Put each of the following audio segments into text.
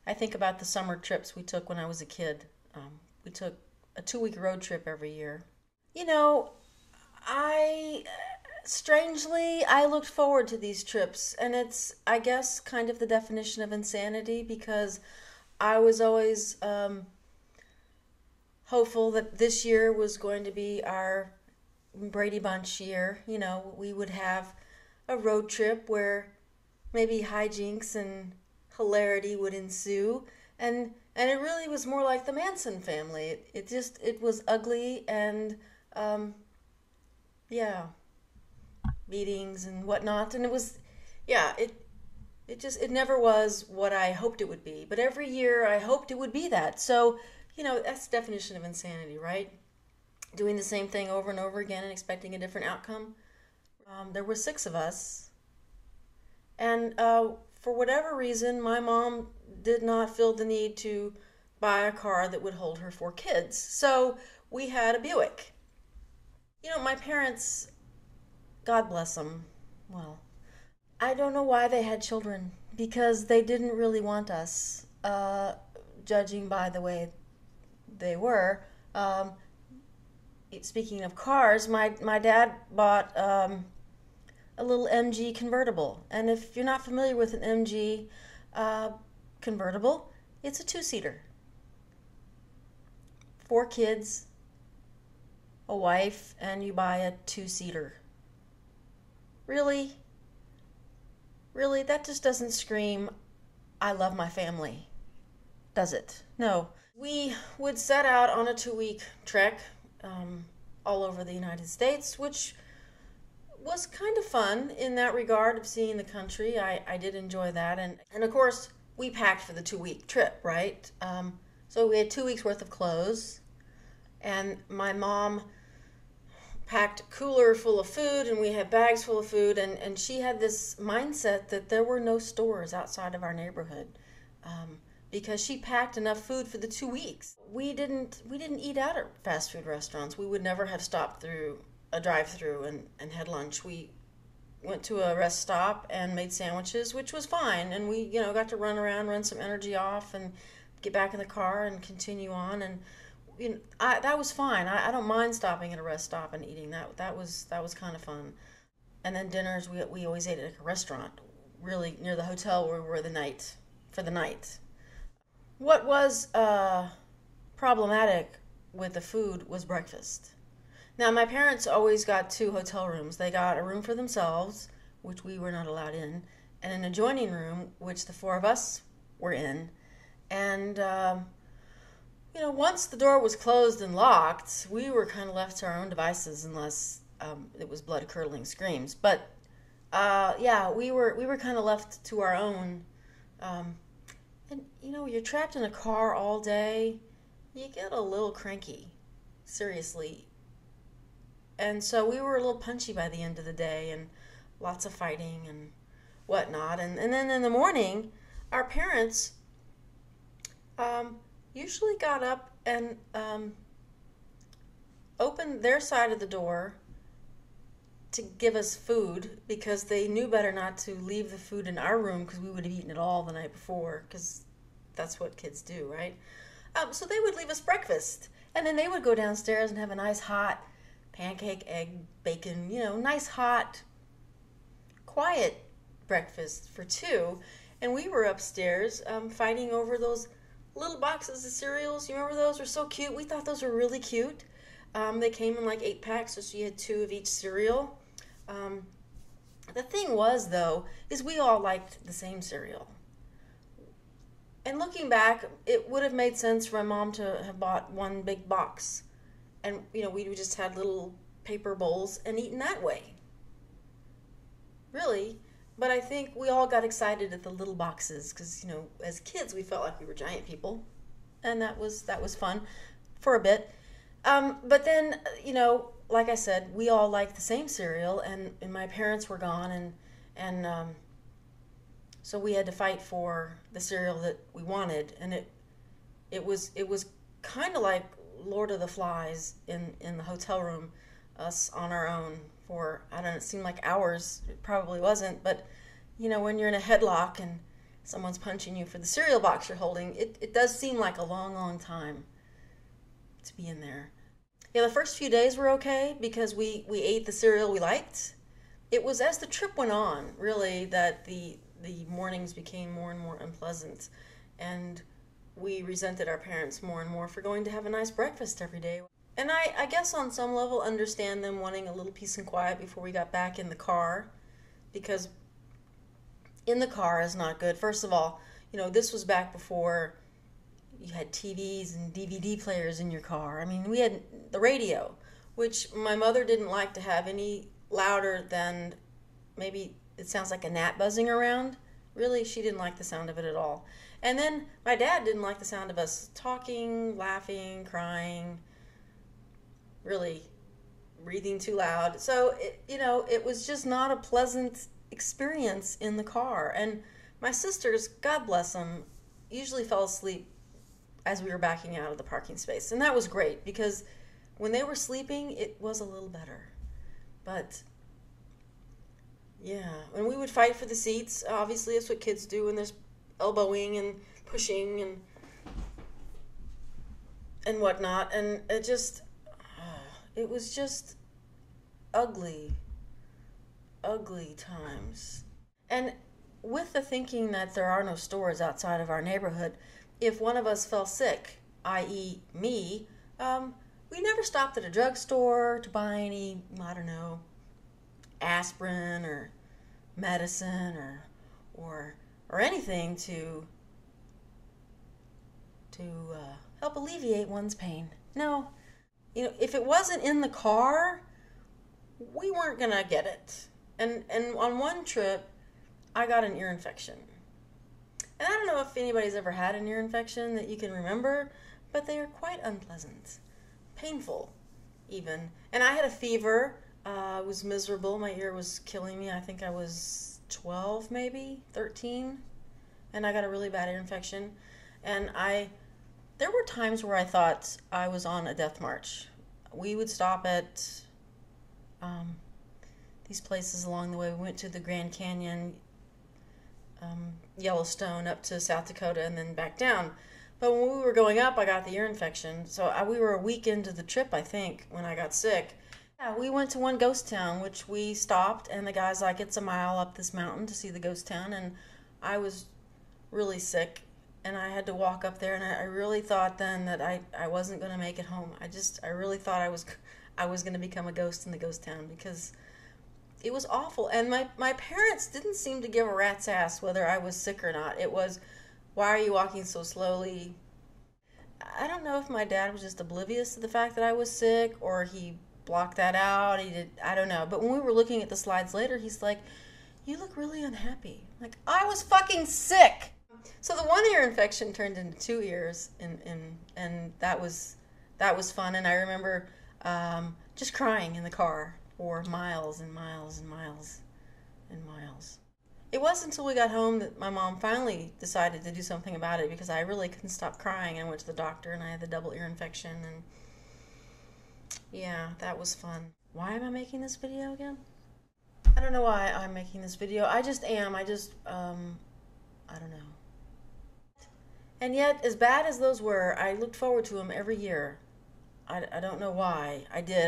I think about the summer trips we took when I was a kid. We took a 2 week road trip every year. You know, I strangely I looked forward to these trips, and it's I guess kind of the definition of insanity because I was always hopeful that this year was going to be our Brady Bunch year. We would have a road trip where maybe hijinks and hilarity would ensue, and it really was more like the Manson family. It was ugly and um, yeah, meetings and whatnot, and it was yeah it never was what I hoped it would be. But every year I hoped it would be that. So that's the definition of insanity, right? Doing the same thing over and over again and expecting a different outcome. There were six of us, and for whatever reason, my mom did not feel the need to buy a car that would hold her four kids. So we had a Buick. My parents, God bless them, well, I don't know why they had children because they didn't really want us, judging by the way they were. Speaking of cars, my dad bought a little MG convertible. And if you're not familiar with an MG convertible, it's a two-seater. Four kids, a wife, and you buy a two-seater. Really? Really? That just doesn't scream, I love my family, does it? No. We would set out on a 2 week trek all over the United States, which was kind of fun in that regard of seeing the country. I did enjoy that. And of course, we packed for the 2 week trip, right? So we had 2 weeks worth of clothes, and my mom packed a cooler full of food, and we had bags full of food, and she had this mindset that there were no stores outside of our neighborhood. Because she packed enough food for the 2 weeks. We didn't eat out at fast food restaurants. We would never have stopped through a drive-through and had lunch. We went to a rest stop and made sandwiches, which was fine. And we, got to run around, run some energy off, and get back in the car and continue on. And that was fine. I don't mind stopping at a rest stop and eating. That was kind of fun. And then dinners, we always ate at a restaurant, really near the hotel where we were for the night. What was problematic with the food was breakfast. Now, my parents always got two hotel rooms. They got a room for themselves, which we were not allowed in, and an adjoining room, which the four of us were in. And, once the door was closed and locked, we were kind of left to our own devices unless it was blood-curdling screams. But, we were kind of left to our own. And, you're trapped in a car all day, you get a little cranky, seriously. And so we were a little punchy by the end of the day, and lots of fighting and whatnot. And then in the morning, our parents usually got up and opened their side of the door to give us food because they knew better not to leave the food in our room because we would have eaten it all the night before, because that's what kids do, right? So they would leave us breakfast, and then they would go downstairs and have a nice hot pancake, egg, bacon, nice hot, quiet breakfast for two. And we were upstairs fighting over those little boxes of cereals. You remember those? Were so cute. We thought those were really cute. They came in like 8 packs, so she had two of each cereal. The thing was, though, is we all liked the same cereal. And looking back, it would have made sense for my mom to have bought one big box. And, we just had little paper bowls and eaten that way. Really. But I think we all got excited at the little boxes because, as kids, we felt like we were giant people. And that was fun for a bit. But then, like I said, we all liked the same cereal, and my parents were gone, and so we had to fight for the cereal that we wanted, and it was kind of like Lord of the Flies in the hotel room, us on our own for, I don't know, it seemed like hours. It probably wasn't, but when you're in a headlock and someone's punching you for the cereal box you're holding, it does seem like a long, long time to be in there. Yeah, the first few days were okay because we ate the cereal we liked. It was as the trip went on, really, that the mornings became more and more unpleasant. And we resented our parents more and more for going to have a nice breakfast every day. And I guess on some level understand them wanting a little peace and quiet before we got back in the car, because in the car is not good. First of all, this was back before you had TVs and DVD players in your car. I mean, we had the radio, which my mother didn't like to have any louder than, maybe it sounds like a gnat buzzing around. Really, she didn't like the sound of it at all. And then my dad didn't like the sound of us talking, laughing, crying, really breathing too loud. So, it was just not a pleasant experience in the car. And my sisters, God bless them, usually fell asleep as we were backing out of the parking space. And that was great because when they were sleeping, it was a little better. But yeah, when we would fight for the seats, obviously that's what kids do when there's elbowing and pushing and whatnot. And it was just ugly times. And with the thinking that there are no stores outside of our neighborhood, if one of us fell sick, i.e. me, we never stopped at a drugstore to buy any, I don't know, aspirin or medicine or anything to help alleviate one's pain. No, if it wasn't in the car, we weren't gonna get it. And on one trip, I got an ear infection. And I don't know if anybody's ever had an ear infection that you can remember, but they are quite unpleasant. Painful, even. And I had a fever. I was miserable. My ear was killing me. I think I was 12, maybe 13. And I got a really bad ear infection. And there were times where I thought I was on a death march. We would stop at these places along the way. We went to the Grand Canyon, Yellowstone, up to South Dakota, and then back down. But when we were going up, I got the ear infection. So we were a week into the trip, I think, when I got sick. Yeah, we went to one ghost town, which we stopped, and the guy's like, it's a mile up this mountain to see the ghost town. And I was really sick, and I had to walk up there, and I really thought then that I wasn't going to make it home. I really thought I was going to become a ghost in the ghost town because it was awful. And my parents didn't seem to give a rat's ass whether I was sick or not. It was, why are you walking so slowly? I don't know if my dad was just oblivious to the fact that I was sick or he blocked that out. I don't know. But when we were looking at the slides later, he's like, you look really unhappy. Like, I was fucking sick. So the one ear infection turned into 2 ears, and that was fun. And I remember just crying in the car for miles and miles and miles and miles. It wasn't until we got home that my mom finally decided to do something about it because I really couldn't stop crying. I went to the doctor and I had the double ear infection, and yeah, that was fun. Why am I making this video again? I don't know why I'm making this video. I just am. I don't know. And yet, as bad as those were, I looked forward to them every year. I don't know why. I did.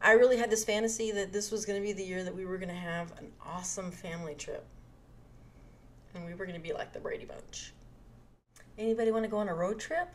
I really had this fantasy that this was going to be the year that we were going to have an awesome family trip. And we were going to be like the Brady Bunch. Anybody want to go on a road trip?